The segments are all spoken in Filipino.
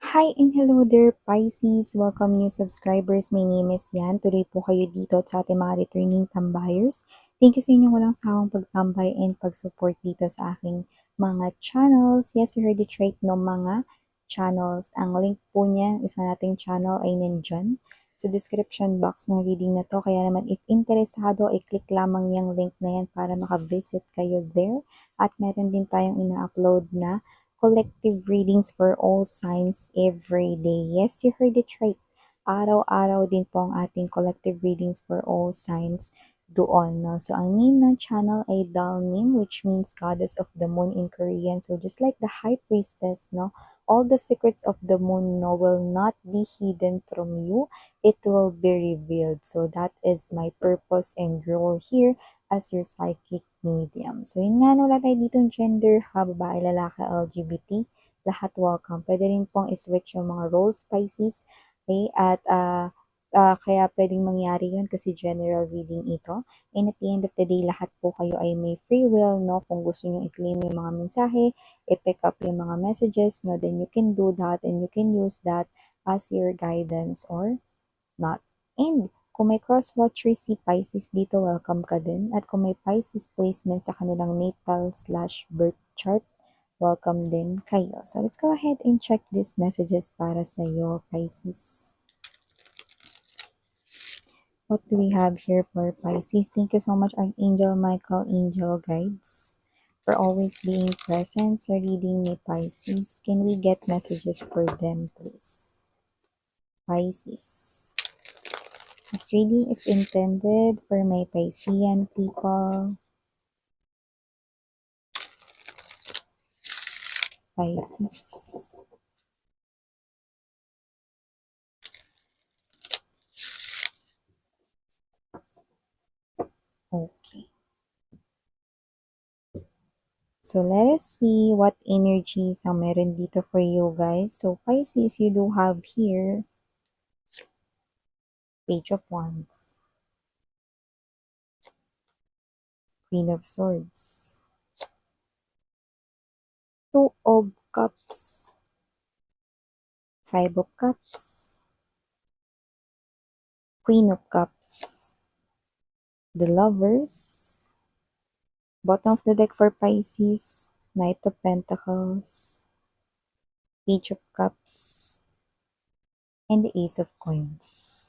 Hi and hello there, Pisces! Welcome new subscribers. My name is Yan. Tuloy po kayo dito sa ating mga returning tambayers. Thank you sa inyong walang sawang pagtambay and pag-support dito sa aking mga channels. Yes, you heard it right, no, mga channels. Ang link po niya, isa nating channel ay nandyan sa description box ng reading na to. Kaya naman, if interesado, i-click lamang yung link na yan para maka-visit kayo there. At meron din tayong ina-upload na collective readings for all signs every day. Yes, you heard it right. Araw-araw din po ang ating collective readings for all signs doon. No? So, ang name ng channel ay Dalnim, which means Goddess of the Moon in Korean. So, just like the High Priestess, no, all the secrets of the moon, no, will not be hidden from you. It will be revealed. So, that is my purpose and role here as your psychic medium. So, yun nga, no, wala tayo ditong gender, babae, lalaki, LGBT, lahat welcome. Pwede rin pong iswitch yung mga roles, Pisces, okay? At, kaya pwedeng mangyari yun kasi general reading ito. And at the end of the day, lahat po kayo ay may free will, no? Kung gusto nyo i-claim yung mga mensahe, i-pick up yung mga messages, no? Then you can do that and you can use that as your guidance or not. And kung may cross-watcher si Pisces dito, welcome ka din. At kung may Pisces placement sa kanilang natal/birth chart, welcome din kayo. So let's go ahead and check these messages para sa iyo, Pisces. What do we have here for Pisces? Thank you so much, Archangel Michael, Angel Guides, for always being present sa reading ni Pisces. Can we get messages for them, please? Pisces. This reading is intended for my Piscean people. Pisces. Okay. So, let us see what energies ang meron dito for you guys. So, Pisces, you do have here Page of Wands, Queen of Swords, Two of Cups, Five of Cups, Queen of Cups, the Lovers, bottom of the deck for Pisces, Knight of Pentacles, Page of Cups, and the Ace of Coins.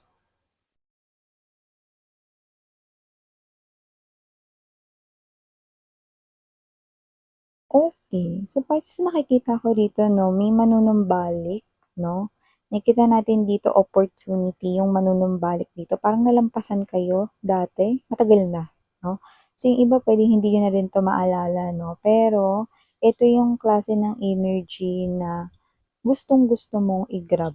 Okay. So, Pisces, nakikita ko rito, no, may manunumbalik, no? Nakikita natin dito opportunity, yung manunumbalik dito. Parang nalampasan kayo dati, matagal na, no? So, yung iba pwede hindi nyo na rin to maalala, no? Pero, ito yung klase ng energy na gustong-gusto mong i-grab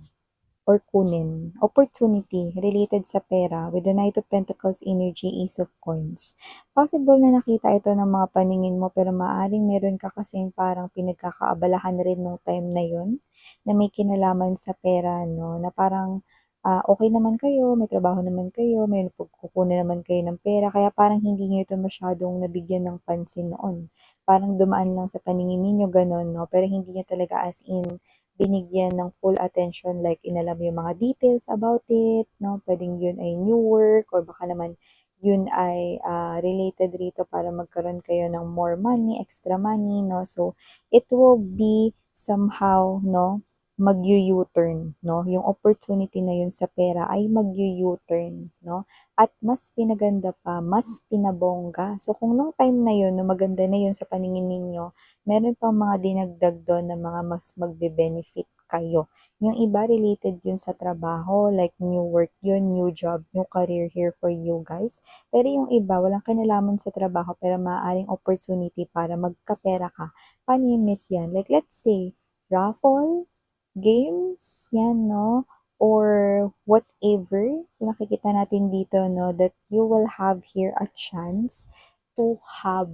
or kunin. Opportunity related sa pera with the Knight of Pentacles energy, Ace of Coins. Possible na nakita ito ng mga paningin mo pero maaring meron ka kasing parang pinagkakaabalahan rin nung time na yon na may kinalaman sa pera, no? Na parang okay naman kayo, may trabaho naman kayo, may pagkukunan naman kayo ng pera, kaya parang hindi nyo ito masyadong nabigyan ng pansin noon. Parang dumaan lang sa paningin ninyo, ganon, no? Pero hindi nyo talaga as in binigyan ng full attention, like inalam yung mga details about it, no? Pwedeng yun ay new work or baka naman yun ay related rito para magkaroon kayo ng more money, extra money, no? So, it will be somehow, no, mag-u-turn, no? Yung opportunity na yun sa pera ay mag-u-turn, no? At mas pinaganda pa, mas pinabongga. So, kung nung time na yun, no, maganda na yun sa paningin ninyo, meron pang mga dinagdag doon na mga mas magbe-benefit kayo. Yung iba related yun sa trabaho, like new work yun, new job, new career here for you guys. Pero yung iba, walang kinalaman sa trabaho pero maaaring opportunity para magkapera ka. Paano yung miss yan? Like let's say, raffle, games, yan, no? Or whatever. So nakikita natin dito, no, that you will have here a chance to have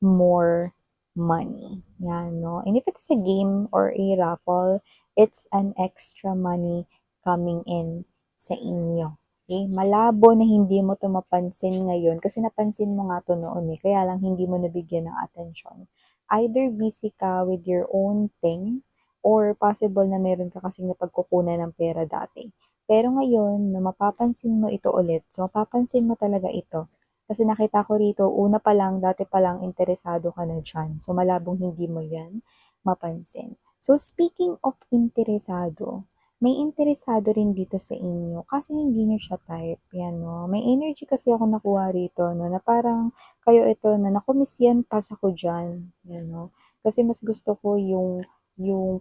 more money. Yan, no? And if it is a game or a raffle, it's an extra money coming in sa inyo. Okay? Malabo na hindi mo to mapansin ngayon kasi napansin mo nga to noon eh. Kaya lang hindi mo nabigyan ng attention. Either busy ka with your own thing or possible na meron ka kasing napagkukunan ng pera dati. Pero ngayon, na mapapansin mo ito ulit, so mapapansin mo talaga ito. Kasi nakita ko rito, una pa lang, dati pa lang, interesado ka na dyan. So malabong hindi mo yan mapansin. So speaking of interesado, may interesado rin dito sa inyo kasi hindi niyo siya type. Yan, no? May energy kasi ako nakuha rito, no? Na parang kayo ito, na nakumiss yan, pas ako dyan. Yan, no? Kasi mas gusto ko yung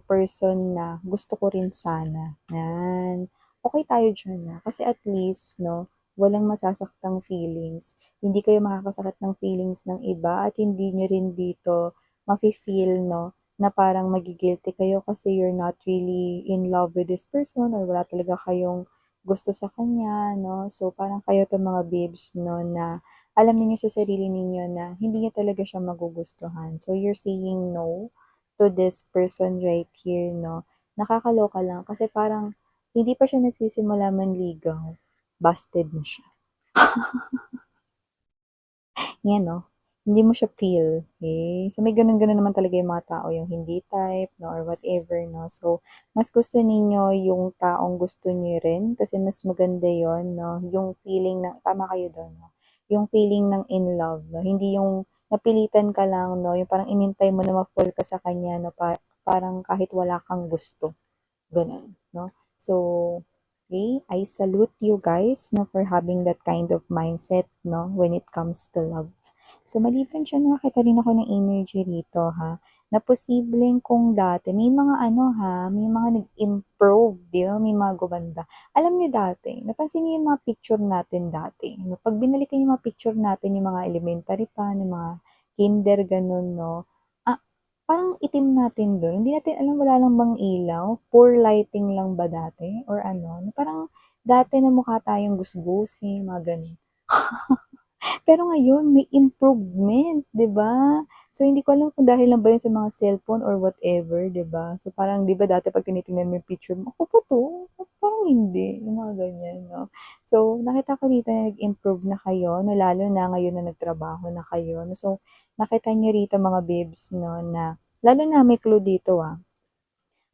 person na gusto ko rin sana. Yan. Okay tayo dyan, na. Kasi at least, no, walang masasaktang feelings. Hindi kayo makakasakit ng feelings ng iba at hindi nyo rin dito mafe-feel, no, na parang magigilty kayo kasi you're not really in love with this person or wala talaga kayong gusto sa kanya, no? So, parang kayo to mga babes, no, na alam niyo sa sarili ninyo na hindi niyo talaga siya magugustuhan. So, you're saying no to this person right here, no? Nakakaloka lang kasi parang hindi pa siya nagsisimula manligaw, busted na siya. Yan 'no, hindi mo siya feel, okay. So, may gano'n-gano'n naman talaga yung mga tao, yung hindi type 'no or whatever 'no. So, mas gusto ninyo yung taong gusto niyo rin kasi mas maganda yon 'no, yung feeling na tama kayo do'n 'no, yung feeling ng in love 'no, hindi yung napilitan ka lang 'no, yung parang inintay mo na ma-fall ka sa kanya 'no, parang kahit wala kang gusto. Gano'n, 'no? So, okay, I salute you guys, 'no, for having that kind of mindset, 'no, when it comes to love. So, maliban diyan nakakita rin ako ng energy rito, ha, na posibleng kung dati may mga ano, ha, may mga nag-improve, 'di ba, may mga gumanda. Alam niyo dati, napansin niyo yung mga picture natin dati, 'no, 'pag binalikan yung mga picture natin, yung mga elementary pa, yung mga kinder, gano'n, 'no, ah, parang itim natin dun, hindi natin alam wala lang bang ilaw, poor lighting lang ba dati or ano, parang dati na mukha tayong gusgusin, mga gano'n. Pero ngayon may improvement, 'di ba? So hindi ko alam kung dahil lang ba 'yun sa mga cellphone or whatever, 'di ba? So parang 'di ba dati 'pag tinitingnan mo yung picture mo, "Ako ba 'to? Parang hindi." Yung mga ganyan, 'no? So nakita ko dito na nag-improve na kayo 'no, lalo na ngayon na nagtrabaho na kayo 'no. So nakita niyo rito mga babes 'no, na lalo na may clue dito,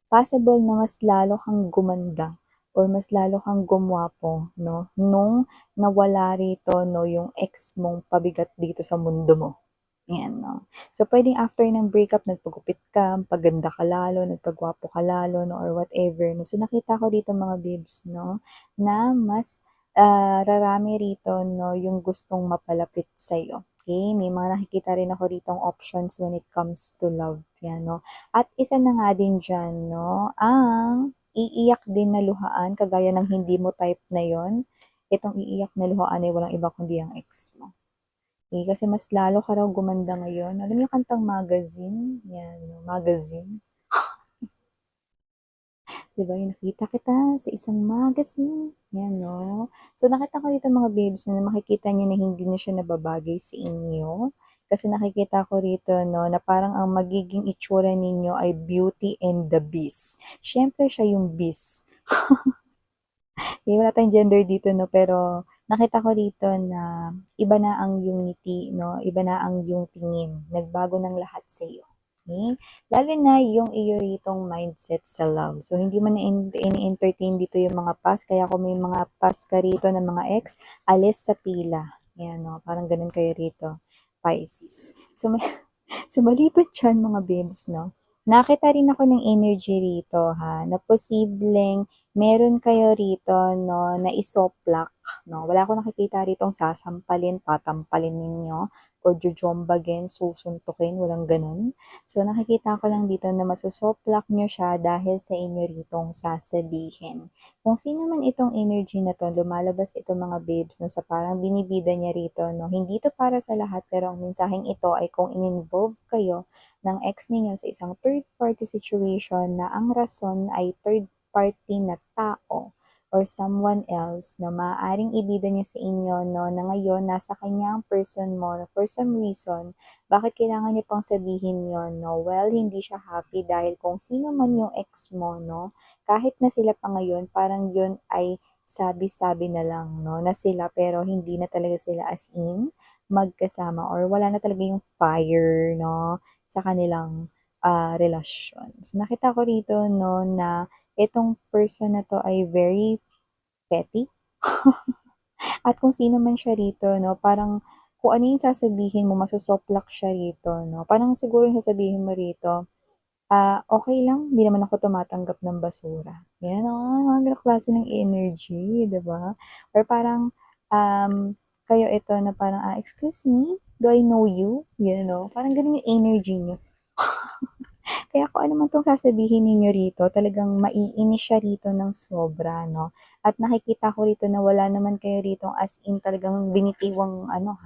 possible na mas lalo kang gumanda or mas lalo kang gumwapo 'no, nung nawala rito 'no, yung ex mong pabigat dito sa mundo mo, ayan 'no. So, puwedeng after ng breakup nagpagupit ka, paganda ka lalo, nagpagwapo ka lalo 'no or whatever 'no. So, nakita ko dito mga babes 'no, na mas, rarami rito 'no, yung gustong mapalapit sa'yo, okey. May mga nakikita rin ako ritong options when it comes to love, 'yan 'no. At isa na nga din diyan 'no, ang iiyak din na luhaan kagaya ng hindi mo type na yon, itong iiyak na luhaan ay walang iba kundi ang ex mo. Kasi mas lalo ka raw gumanda ngayon. Alam niyo yung kantang Magazine? 'Yan, Magazine. 'Di ba yung nakita kita sa isang magazine, 'yan 'no. So nakita ko dito mga babes na makikita niyo na hindi na siya nababagay sa inyo, kasi nakikita ko rito 'no na parang ang magiging itsura ninyo ay Beauty and the Beast. Siyempre siya yung beast. Wala tayong gender dito 'no, pero nakita ko dito na iba na ang iyong ngiti 'no, iba na ang iyong tingin, nagbago ng lahat sa'yo, okey? Lalo na yung iyo ritong mindset sa love. So, hindi mo na ini-entertain dito yung mga past, kaya kung may mga past ka rito na mga ex, alis sa pila, 'yan 'no, parang gano'n kayo rito, Pisces. So, so maliban diyan mga babes 'no, nakita rin ako ng energy rito na posibleng meron kayo rito 'no, na isoplak 'no. Wala akong nakikita ritong sasampalin, tatampalin ninyo or jojombagin, susuntukin, walang gano'n. So, nakikita ko lang dito na masosoplak niyo siya dahil sa inyo ritong sasabihin. Kung sino man itong energy na 'to, lumalabas itong mga babes 'no, sa parang binibida niya rito 'no. Hindi 'to para sa lahat, pero ang mensaheng ito ay kung in-involve kayo ng ex ninyo sa isang third party situation na ang rason ay third party na tao or someone else na maaaring ibida niya sa inyo 'no, na ngayon nasa kanya ang person mo for some reason, bakit kailangan niyo pang sabihin yon 'no? Well, hindi siya happy dahil kung sino man yung ex mo 'no, kahit na sila pa ngayon parang yun ay sabi-sabi na lang 'no, na sila pero hindi na talaga sila as in magkasama or wala na talaga yung fire 'no, sa kanilang relasyon. So, nakita ko rito 'no, na itong person na 'to ay very petty at kung sino man siya rito 'no, parang kung ano yung sasabihin mo masosoplak siya rito 'no. Parang siguro yung sasabihin mo rito, "Okey lang, hindi naman ako tumatanggap ng basura." Yan, mga gano'ng klase ng energy, 'di ba? Or parang, kayo ito na parang, "Excuse me, do I know you?" Gano'n 'no, parang gano'n yung energy niyo. Kaya kung ano man 'tong sasabihin ninyo rito, talagang maiinis siya rito ng sobra 'no. At nakikita ko rito na wala naman kayo ritong as in talagang binitiwang ano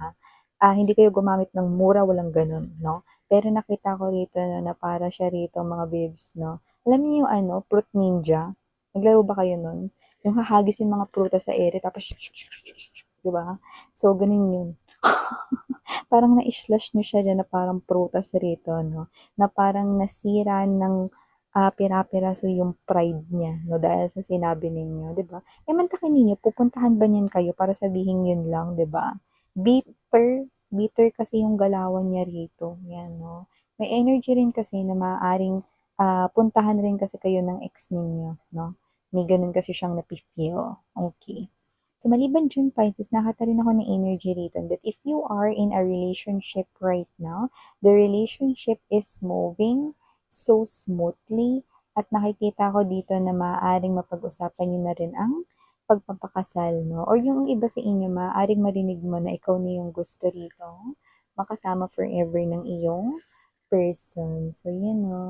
hindi kayo gumamit ng mura, walang gano'n 'no. Pero nakita ko rito 'no na para siya rito mga bibs 'no, alam niyo yung ano, Fruit Ninja? Naglaro ba kayo nun? Yung hahagis yung mga prutas sa ere tapos 'di ba? So, gano'n yun. Parang na-slash niyo siya diyan na parang prutas rito 'no, na parang nasira ng, pira-piraso yung pride niya 'no, dahil sa sinabi ninyo, 'di ba? Eh, mantakin ninyo pupuntahan ba niyan kayo para sabihing yun lang, 'di ba? Bitter, bitter kasi yung galawan niya rito, 'yan 'no. May energy rin kasi na maaaring, puntahan rin kasi kayo ng ex ninyo 'no, may gano'n kasi siyang nafi-feel, okey. So, maliban diyan Pisces, nakita rin ako ng energy rito that if you are in a relationship right now, the relationship is moving so smoothly at nakikita ko dito na maaaring mapag-usapan niyo na rin ang pagpapakasal 'no, or yung iba sa inyo maaaring marinig mo na ikaw na yung gusto rito, makasama forever ng iyong person. So, yun 'no.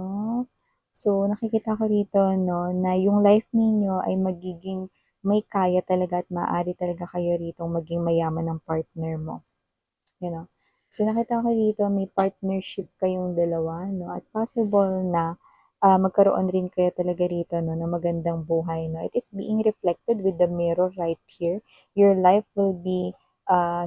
So, nakikita ko rito 'no, na yung life ninyo ay magiging may kaya talaga at maaari talaga kayo ritong maging mayaman ng partner mo, you know. So, nakita ko dito may partnership kayong dalawa 'no, at possible na, magkaroon rin kayo talaga rito 'no, ng magandang buhay 'no. It is being reflected with the mirror right here. Your life will be,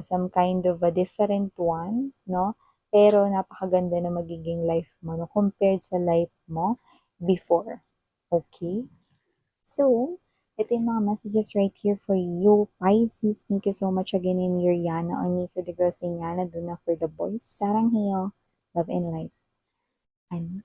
some kind of a different one 'no, pero napakaganda na magiging life mo 'no, compared sa life mo before, okay. So, ito yung mga messages right here for you, Pisces. Thank you so much again, in Yana. Only for the girls in Yana, do not for the boys. Sarang Hiyo, love and light. Ano?